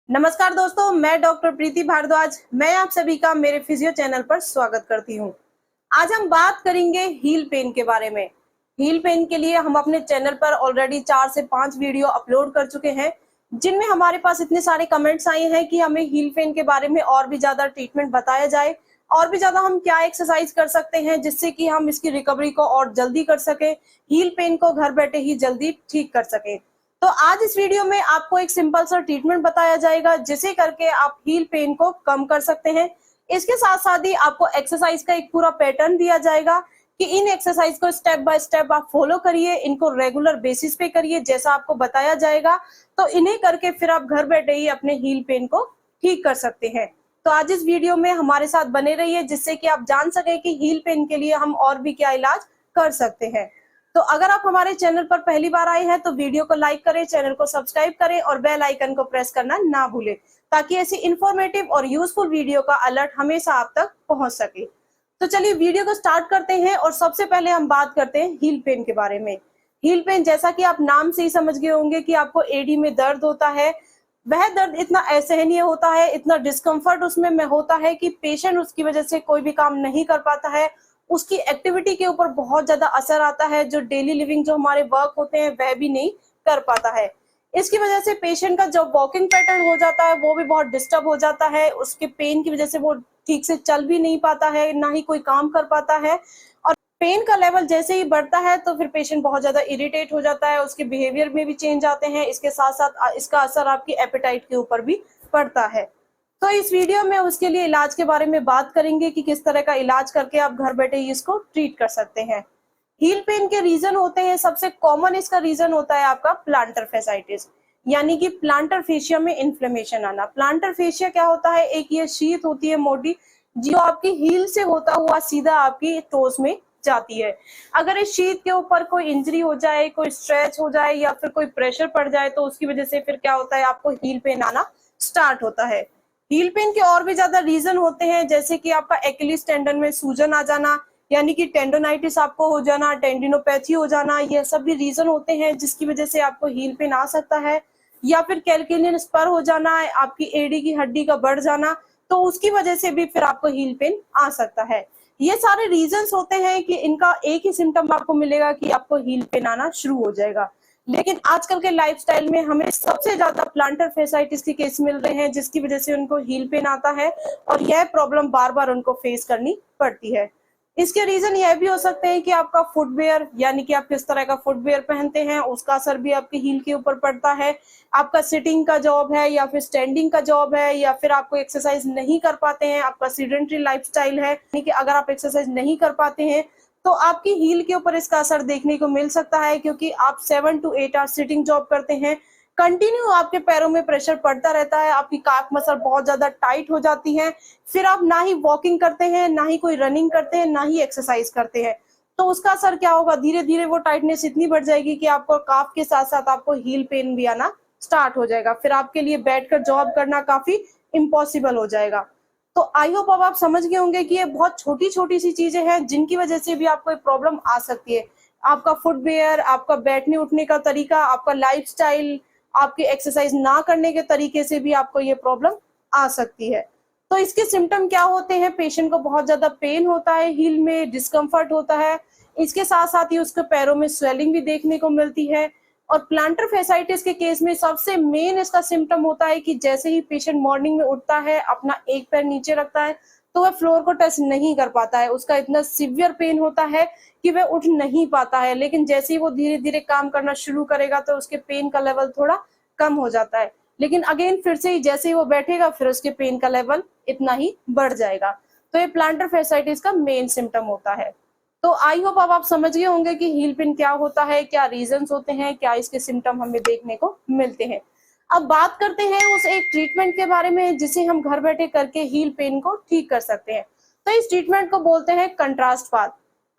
नमस्कार दोस्तों, मैं डॉक्टर प्रीति भारद्वाज। मैं आप सभी का मेरे फिजियो चैनल पर स्वागत करती हूँ। आज हम बात करेंगे हील पेन के बारे में। हील पेन के लिए हम अपने चैनल पर ऑलरेडी 4 से 5 वीडियो अपलोड कर चुके हैं, जिनमें हमारे पास इतने सारे कमेंट्स आए हैं कि हमें हील पेन के बारे में और भी ज्यादा ट्रीटमेंट बताया जाए, और भी ज्यादा हम क्या एक्सरसाइज कर सकते हैं जिससे कि हम इसकी रिकवरी को और जल्दी कर सके, हील पेन को घर बैठे ही जल्दी ठीक कर सके। तो आज इस वीडियो में आपको एक सिंपल सा ट्रीटमेंट बताया जाएगा जिसे करके आप हील पेन को कम कर सकते हैं। इसके साथ साथ ही आपको एक्सरसाइज का एक पूरा पैटर्न दिया जाएगा कि इन एक्सरसाइज को स्टेप बाय स्टेप आप फॉलो करिए, इनको रेगुलर बेसिस पे करिए जैसा आपको बताया जाएगा। तो इन्हें करके फिर आप घर बैठे ही अपने हील पेन को ठीक कर सकते हैं। तो आज इस वीडियो में हमारे साथ बने रहिए जिससे कि आप जान सके कि हील पेन के लिए हम और भी क्या इलाज कर सकते हैं। तो अगर आप हमारे चैनल पर पहली बार आए हैं तो वीडियो को लाइक करें, चैनल को सब्सक्राइब करें और बेल आइकन को प्रेस करना ना भूलें, ताकि ऐसी इंफॉर्मेटिव और यूजफुल वीडियो का अलर्ट हमेशा आप तक पहुंच सके। तो चलिए वीडियो को स्टार्ट करते हैं और सबसे पहले हम बात करते हैं हील पेन के बारे में। हील पेन, जैसा कि आप नाम से ही समझ गए होंगे कि आपको एडी में दर्द होता है। वह दर्द इतना असहनीय होता है, इतना डिस्कम्फर्ट उसमें होता है कि पेशेंट उसकी वजह से कोई भी काम नहीं कर पाता है। उसकी एक्टिविटी के ऊपर बहुत ज्यादा असर आता है। जो डेली लिविंग जो हमारे वर्क होते हैं वह भी नहीं कर पाता है। इसकी वजह से पेशेंट का जो वॉकिंग पैटर्न हो जाता है वो भी बहुत डिस्टर्ब हो जाता है। उसके पेन की वजह से वो ठीक से चल भी नहीं पाता है, ना ही कोई काम कर पाता है। और पेन का लेवल जैसे ही बढ़ता है तो फिर पेशेंट बहुत ज्यादा इरिटेट हो जाता है, उसके बिहेवियर में भी चेंज आते हैं। इसके साथ साथ इसका असर आपकी एपेटाइट के ऊपर भी पड़ता है। तो इस वीडियो में उसके लिए इलाज के बारे में बात करेंगे कि किस तरह का इलाज करके आप घर बैठे ही इसको ट्रीट कर सकते हैं। हील पेन के रीजन होते हैं, सबसे कॉमन इसका रीजन होता है आपका प्लांटर फेसाइटिस, यानी कि प्लांटर फेशिया में इन्फ्लेमेशन आना। प्लांटर फेशिया क्या होता है? एक ये शीत होती है मोटी, जो आपकी हील से होता हुआ सीधा आपकी टोस में जाती है। अगर इस शीत के ऊपर कोई इंजरी हो जाए, कोई स्ट्रेच हो जाए या फिर कोई प्रेशर पड़ जाए तो उसकी वजह से फिर क्या होता है, आपको हील पेन आना स्टार्ट होता है। हील पेन के और भी ज्यादा रीजन होते हैं, जैसे कि आपका एक्लिस टेंडन में सूजन आ जाना, यानी कि टेंडोनाइटिस आपको हो जाना, टेंडिनोपैथी हो जाना, यह सब भी रीजन होते हैं जिसकी वजह से आपको हील पेन आ सकता है। या फिर कैल्केनियन स्पर हो जाना, आपकी एडी की हड्डी का बढ़ जाना, तो उसकी वजह से भी फिर आपको हील पेन आ सकता है। ये सारे रीजंस होते हैं कि इनका एक ही सिम्टम आपको मिलेगा कि आपको हील पेन आना शुरू हो जाएगा। लेकिन आजकल के लाइफस्टाइल में हमें सबसे ज्यादा प्लांटर फेसाइटिस के केस मिल रहे हैं, जिसकी वजह से उनको हील पेन आता है और यह प्रॉब्लम बार बार उनको फेस करनी पड़ती है। इसके रीजन यह भी हो सकते हैं कि आपका फुटवेयर, यानी कि आप किस तरह का फुटवेयर पहनते हैं, उसका असर भी आपकी हील के ऊपर पड़ता है। आपका सिटिंग का जॉब है या फिर स्टैंडिंग का जॉब है, या फिर आपको एक्सरसाइज नहीं कर पाते हैं, आपका सीडेंटरी लाइफस्टाइल है, यानी कि अगर आप एक्सरसाइज नहीं कर पाते हैं तो आपकी हील के ऊपर इसका असर देखने को मिल सकता है, क्योंकि आप 7 to 8 आवर्स सिटिंग जॉब करते हैं। कंटिन्यू आपके पैरों में प्रेशर पड़ता रहता है, आपकी काफ मसल बहुत ज्यादा टाइट हो जाती है। फिर आप ना ही वॉकिंग करते हैं, ना ही कोई रनिंग करते हैं, ना ही एक्सरसाइज करते हैं। तो उसका असर क्या होगा, धीरे धीरे वो टाइटनेस इतनी बढ़ जाएगी कि आपको काफ के साथ साथ आपको हील पेन भी आना स्टार्ट हो जाएगा। फिर आपके लिए बैठकर जॉब करना काफी इम्पॉसिबल हो जाएगा। तो आई होप अब आप समझ गए होंगे कि ये बहुत छोटी छोटी सी चीजें हैं जिनकी वजह से भी आपको प्रॉब्लम आ सकती है। आपका फुटवेयर, आपका बैठने उठने का तरीका, आपका लाइफस्टाइल, आपके एक्सरसाइज ना करने के तरीके से भी आपको ये प्रॉब्लम आ सकती है। तो इसके सिम्टम क्या होते हैं? पेशेंट को बहुत ज्यादा पेन होता है, हील में डिस्कम्फर्ट होता है। इसके साथ साथ ही उसके पैरों में स्वेलिंग भी देखने को मिलती है। और प्लांटर फेसाइटिस के केस में सबसे मेन इसका सिम्टम होता है कि जैसे ही पेशेंट मॉर्निंग में उठता है, अपना एक पैर नीचे रखता है, तो वह फ्लोर को टच नहीं कर पाता है। उसका इतना सीवियर पेन होता है कि वह उठ नहीं पाता है। लेकिन जैसे ही वो धीरे धीरे काम करना शुरू करेगा तो उसके पेन का लेवल थोड़ा कम हो जाता है। लेकिन अगेन फिर से ही जैसे ही वो बैठेगा फिर उसके पेन का लेवल इतना ही बढ़ जाएगा। तो ये प्लांटर फेसाइटिस का मेन सिम्टम होता है। तो आई होप अब आप समझ गए होंगे कि हील पेन क्या होता है, क्या रीजंस होते हैं, क्या इसके सिम्टम हमें देखने को मिलते हैं। अब बात करते हैं उस एक ट्रीटमेंट के बारे में जिसे हम घर बैठे करके हील पेन को ठीक कर सकते हैं। तो इस ट्रीटमेंट को बोलते हैं कंट्रास्ट बाथ।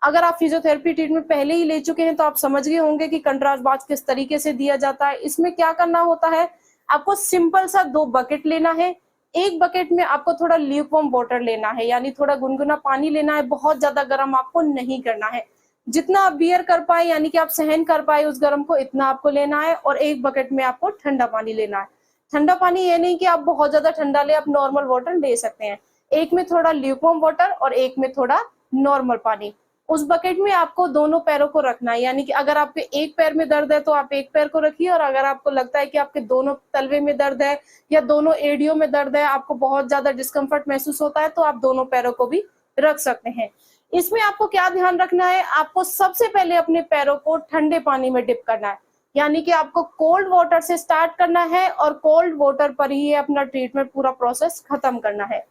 अगर आप फिजियोथेरेपी ट्रीटमेंट पहले ही ले चुके हैं तो आप समझ गए होंगे कि कंट्रास्ट बाथ किस तरीके से दिया जाता है। इसमें क्या करना होता है, आपको सिंपल सा 2 बकेट लेना है। एक बकेट में आपको थोड़ा ल्यूकवार्म वाटर लेना है, यानी थोड़ा गुनगुना पानी लेना है। बहुत ज्यादा गर्म आपको नहीं करना है, जितना आप बियर कर पाए, यानी कि आप सहन कर पाए उस गर्म को, इतना आपको लेना है। और एक बकेट में आपको ठंडा पानी लेना है। ठंडा पानी ये नहीं कि आप बहुत ज्यादा ठंडा ले, आप नॉर्मल वाटर ले सकते हैं। एक में थोड़ा ल्यूकवार्म वाटर और एक में थोड़ा नॉर्मल पानी। उस बकेट में आपको दोनों पैरों को रखना है, यानी कि अगर आपके एक पैर में दर्द है तो आप एक पैर को रखिए, और अगर आपको लगता है कि आपके दोनों तलवे में दर्द है या दोनों एड़ियों में दर्द है, आपको बहुत ज्यादा डिस्कम्फर्ट महसूस होता है, तो आप दोनों पैरों को भी रख सकते हैं। इसमें आपको क्या ध्यान रखना है, आपको सबसे पहले अपने पैरों को ठंडे पानी में डिप करना है, यानी कि आपको कोल्ड वाटर से स्टार्ट करना है और कोल्ड वाटर पर ही अपना ट्रीटमेंट पूरा प्रोसेस खत्म करना है।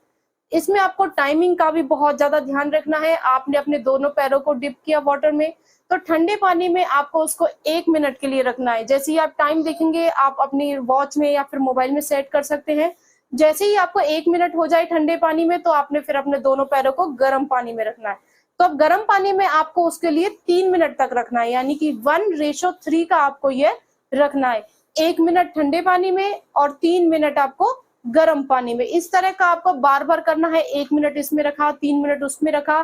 इसमें आपको टाइमिंग का भी बहुत ज्यादा ध्यान रखना है। आपने अपने दोनों पैरों को डिप किया वाटर में, तो ठंडे पानी में आपको उसको 1 मिनट के लिए रखना है। जैसे ही आप टाइम देखेंगे, आप अपनी वॉच में या फिर मोबाइल में सेट कर सकते हैं। जैसे ही आपको 1 मिनट हो जाए ठंडे पानी में, तो आपने फिर अपने दोनों पैरों को गर्म पानी में रखना है। तो अब गर्म पानी में आपको उसके लिए 3 मिनट तक रखना है, यानी कि 1:3 का आपको ये रखना है। 1 मिनट ठंडे पानी में और 3 मिनट आपको गर्म पानी में। इस तरह का आपको बार बार करना है। 1 मिनट इसमें रखा, 3 मिनट उसमें रखा।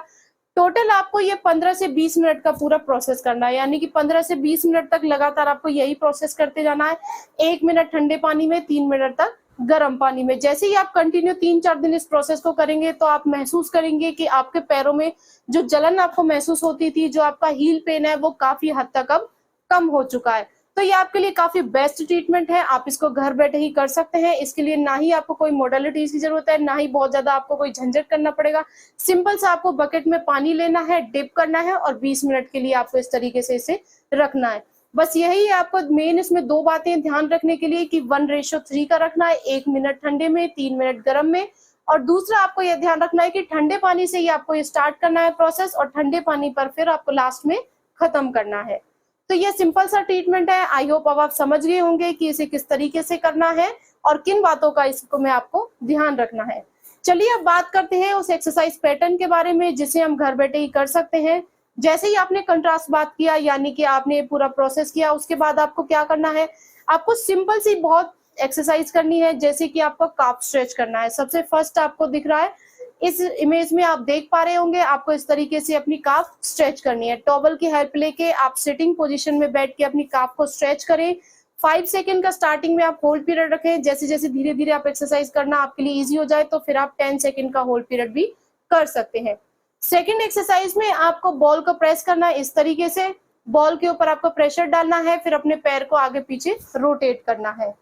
टोटल आपको ये 15 से 20 मिनट का पूरा प्रोसेस करना है, यानी कि 15 से 20 मिनट तक लगातार आपको यही प्रोसेस करते जाना है। 1 मिनट ठंडे पानी में, 3 मिनट तक गर्म पानी में। जैसे ही आप कंटिन्यू 3-4 दिन इस प्रोसेस को करेंगे, तो आप महसूस करेंगे कि आपके पैरों में जो जलन आपको महसूस होती थी, जो आपका हील पेन है, वो काफी हद तक अब कम हो चुका है। तो ये आपके लिए काफी बेस्ट ट्रीटमेंट है। आप इसको घर बैठे ही कर सकते हैं। इसके लिए ना ही आपको कोई मॉडलिटीज की जरूरत है, ना ही बहुत ज्यादा आपको कोई झंझट करना पड़ेगा। सिंपल सा आपको बकेट में पानी लेना है, डिप करना है और 20 मिनट के लिए आपको इस तरीके से इसे रखना है। बस यही है आपको मेन इसमें 2 बातें ध्यान रखने के लिए कि 1:3 का रखना है, 1 मिनट ठंडे में, 3 मिनट गर्म में। और दूसरा आपको यह ध्यान रखना है कि ठंडे पानी से ही आपको ये स्टार्ट करना है प्रोसेस, और ठंडे पानी पर फिर आपको लास्ट में खत्म करना है। तो ये सिंपल सा ट्रीटमेंट है। आई होप अब आप समझ गए होंगे कि इसे किस तरीके से करना है और किन बातों का इसको में आपको ध्यान रखना है। चलिए अब बात करते हैं उस एक्सरसाइज पैटर्न के बारे में, जिसे हम घर बैठे ही कर सकते हैं। जैसे ही आपने कंट्रास्ट बात किया, यानी कि आपने पूरा प्रोसेस किया, उसके बाद आपको क्या करना है, आपको सिंपल सी बहुत एक्सरसाइज करनी है। जैसे कि आपको काफ स्ट्रेच करना है। सबसे फर्स्ट आपको दिख रहा है, इस इमेज में आप देख पा रहे होंगे, आपको इस तरीके से अपनी काफ स्ट्रेच करनी है। टॉवल की हेल्प लेके आप सिटिंग पोजीशन में बैठ के अपनी काफ को स्ट्रेच करें। 5 सेकंड का स्टार्टिंग में आप होल्ड पीरियड रखें। जैसे जैसे धीरे धीरे आप एक्सरसाइज करना आपके लिए इजी हो जाए, तो फिर आप 10 सेकंड का होल्ड पीरियड भी कर सकते हैं। सेकंड एक्सरसाइज में आपको बॉल को प्रेस करना है इस तरीके से। बॉल के ऊपर आपको प्रेशर डालना है, फिर अपने पैर को आगे पीछे रोटेट करना है।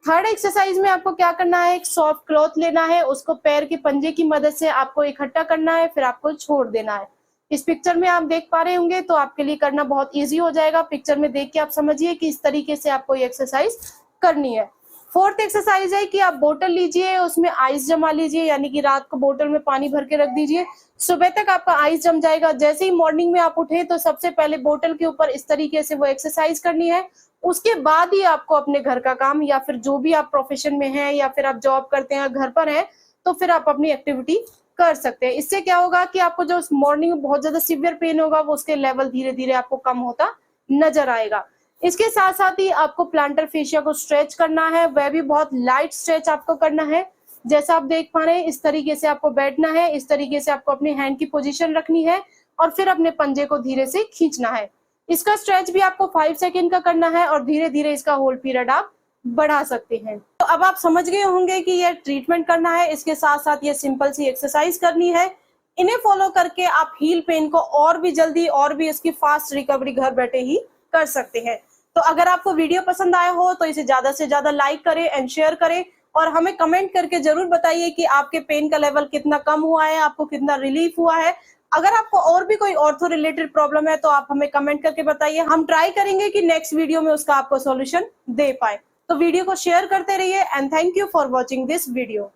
थर्ड एक्सरसाइज में आपको क्या करना है, एक सॉफ्ट क्लॉथ लेना है, उसको पैर के पंजे की मदद से आपको इकट्ठा करना है, फिर आपको छोड़ देना है। इस पिक्चर में आप देख पा रहे होंगे, तो आपके लिए करना बहुत इजी हो जाएगा। पिक्चर में देख के आप समझिए कि इस तरीके से आपको ये एक्सरसाइज करनी है। फोर्थ एक्सरसाइज है कि आप बोतल लीजिए, उसमें आइस जमा लीजिए, यानी कि रात को बोतल में पानी भर के रख दीजिए, सुबह तक आपका आइस जम जाएगा। जैसे ही मॉर्निंग में आप उठे, तो सबसे पहले बोतल के ऊपर इस तरीके से वो एक्सरसाइज करनी है। उसके बाद ही आपको अपने घर का काम, या फिर जो भी आप प्रोफेशन में हैं, या फिर आप जॉब करते हैं, घर पर हैं, तो फिर आप अपनी एक्टिविटी कर सकते हैं। इससे क्या होगा कि आपको जो मॉर्निंग में बहुत ज्यादा सीवियर पेन होगा, वो उसके लेवल धीरे धीरे आपको कम होता नजर आएगा। इसके साथ साथ ही आपको प्लांटर फेशिया को स्ट्रेच करना है, वह भी बहुत लाइट स्ट्रेच आपको करना है। जैसा आप देख पा रहे हैं, इस तरीके से आपको बैठना है, इस तरीके से आपको अपने हैंड की पोजीशन रखनी है और फिर अपने पंजे को धीरे से खींचना है। इसका स्ट्रेच भी आपको 5 सेकंड का करना है और धीरे धीरे इसका होल्ड पीरियड आप बढ़ा सकते हैं। तो अब आप समझ गए होंगे कि ये ट्रीटमेंट करना है, इसके साथ साथ ये सिंपल सी एक्सरसाइज करनी है। इन्हें फॉलो करके आप हील पेन को और भी जल्दी और भी इसकी फास्ट रिकवरी घर बैठे ही कर सकते हैं। तो अगर आपको वीडियो पसंद आया हो, तो इसे ज्यादा से ज्यादा लाइक करें एंड शेयर करें, और हमें कमेंट करके जरूर बताइए कि आपके पेन का लेवल कितना कम हुआ है, आपको कितना रिलीफ हुआ है। अगर आपको और भी कोई ऑर्थो रिलेटेड प्रॉब्लम है, तो आप हमें कमेंट करके बताइए। हम ट्राई करेंगे कि नेक्स्ट वीडियो में उसका आपको सॉल्यूशन दे पाए। तो वीडियो को शेयर करते रहिए and thank you for watching this video.